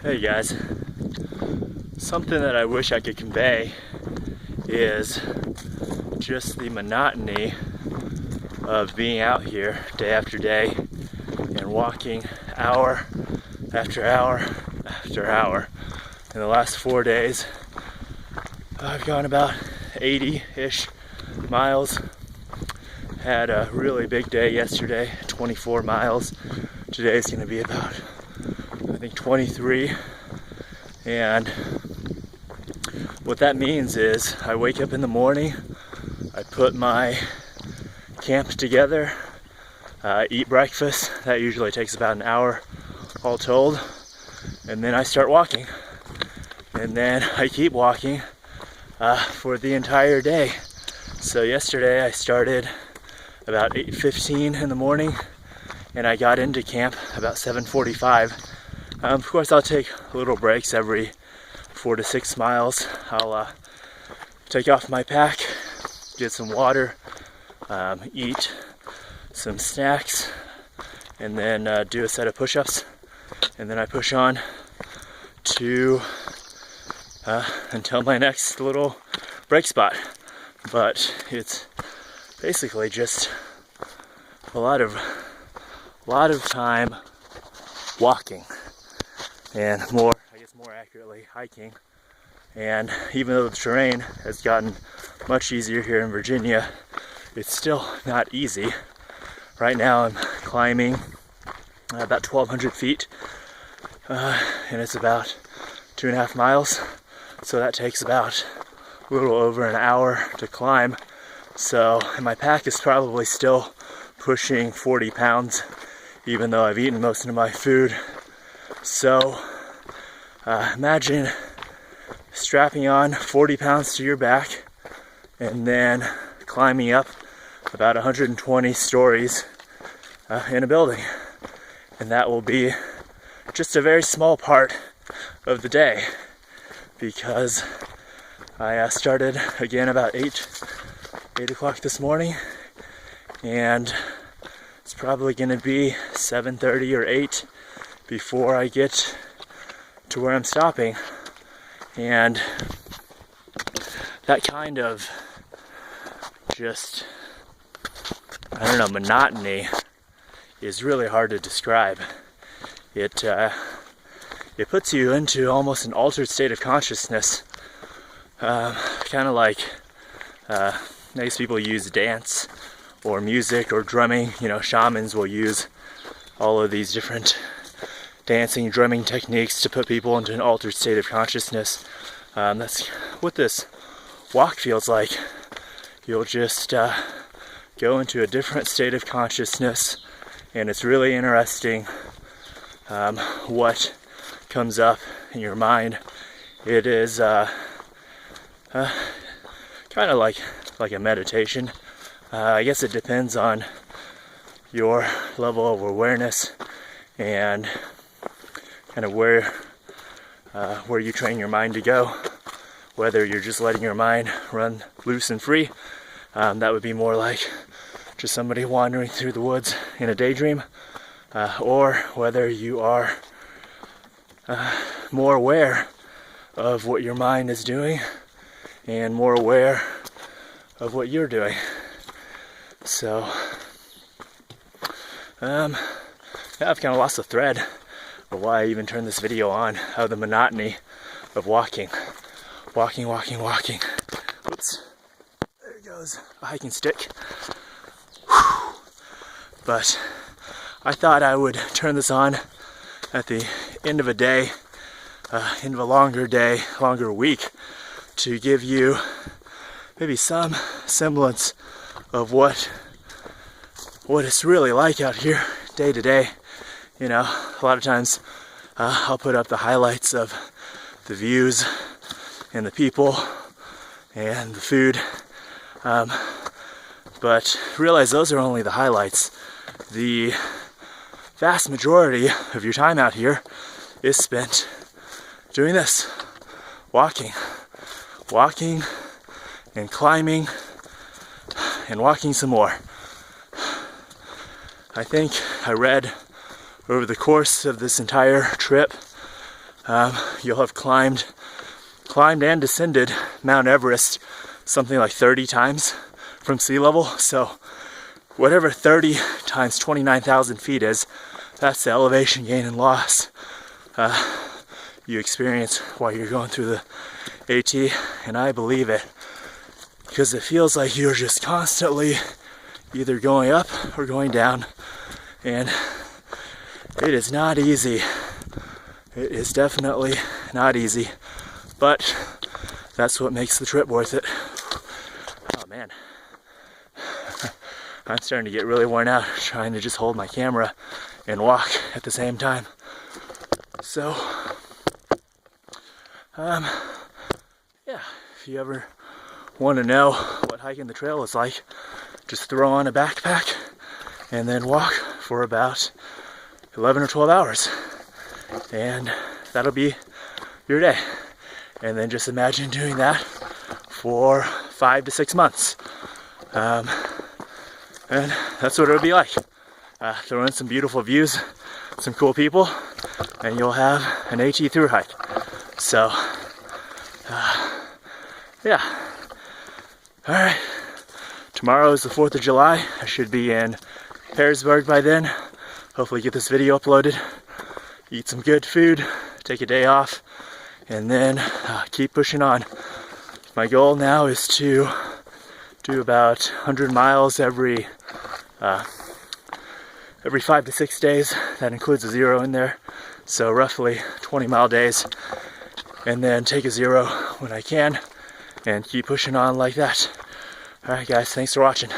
Hey guys, something that I wish I could convey is just the monotony of being out here day after day and walking hour after hour after hour. In the last 4 days, I've gone about 80-ish miles. Had a really big day yesterday, 24 miles. Today's going to be about, I think, 23. And what that means is I wake up in the morning, I put my camp together, eat breakfast. That usually takes about an hour all told. And then I start walking. And then I keep walking for the entire day. So yesterday I started about 8:15 in the morning and I got into camp about 7:45. Of course, I'll take little breaks every 4 to 6 miles. I'll take off my pack, get some water, eat some snacks, and then do a set of push-ups. And then I push on to until my next little break spot. But it's basically just a lot of time walking, and more accurately hiking. And even though the terrain has gotten much easier here in Virginia, it's still not easy. Right now I'm climbing about 1,200 feet, and it's about 2.5 miles. So that takes about a little over an hour to climb. So, and my pack is probably still pushing 40 pounds, even though I've eaten most of my food. So, imagine strapping on 40 pounds to your back and then climbing up about 120 stories in a building. And that will be just a very small part of the day, because I started again about 8 o'clock this morning, and it's probably going to be 7:30 or 8 before I get to where I'm stopping. And that kind of just, I don't know, monotony is really hard to describe. It puts you into almost an altered state of consciousness, kind of like I guess people use dance or music or drumming. You know, shamans will use all of these different dancing, drumming techniques to put people into an altered state of consciousness. That's what this walk feels like. You'll just go into a different state of consciousness, and it's really interesting what comes up in your mind. It is kind of like a meditation. I guess it depends on your level of awareness and kind of where you train your mind to go. Whether you're just letting your mind run loose and free, that would be more like just somebody wandering through the woods in a daydream, or whether you are more aware of what your mind is doing and more aware of what you're doing. So, yeah, I've kind of lost the thread of why I even turned this video on, of the monotony of walking. Oops, there goes a hiking stick. Whew. But I thought I would turn this on at the end of a day, end of a longer week, to give you maybe some semblance of what it's really like out here day to day. You know, a lot of times I'll put up the highlights of the views and the people and the food, but realize those are only the highlights. The vast majority of your time out here is spent doing this, walking and climbing and walking some more. I think I read over the course of this entire trip You'll have climbed and descended Mount Everest something like 30 times from sea level. So whatever 30 times 29,000 feet is, that's the elevation gain and loss you experience while you're going through the AT. And I believe it, because it feels like you're just constantly either going up or going down, and it is not easy. It is definitely not easy, but that's what makes the trip worth it. Oh man, I'm starting to get really worn out trying to just hold my camera and walk at the same time. So, yeah, if you ever want to know what hiking the trail is like, just throw on a backpack and then walk for about 11 or 12 hours. And that'll be your day. And then just imagine doing that for 5 to 6 months. And that's what it'll be like. Throw in some beautiful views, some cool people, and you'll have an AT through hike. So, yeah. All right. Tomorrow is the 4th of July. I should be in Harrisburg by then. Hopefully get this video uploaded, eat some good food, take a day off, and then keep pushing on. My goal now is to do about 100 miles every 5 to 6 days. That includes a 0 in there. So roughly 20-mile days, and then take a 0 when I can and keep pushing on like that. All right, guys, thanks for watching.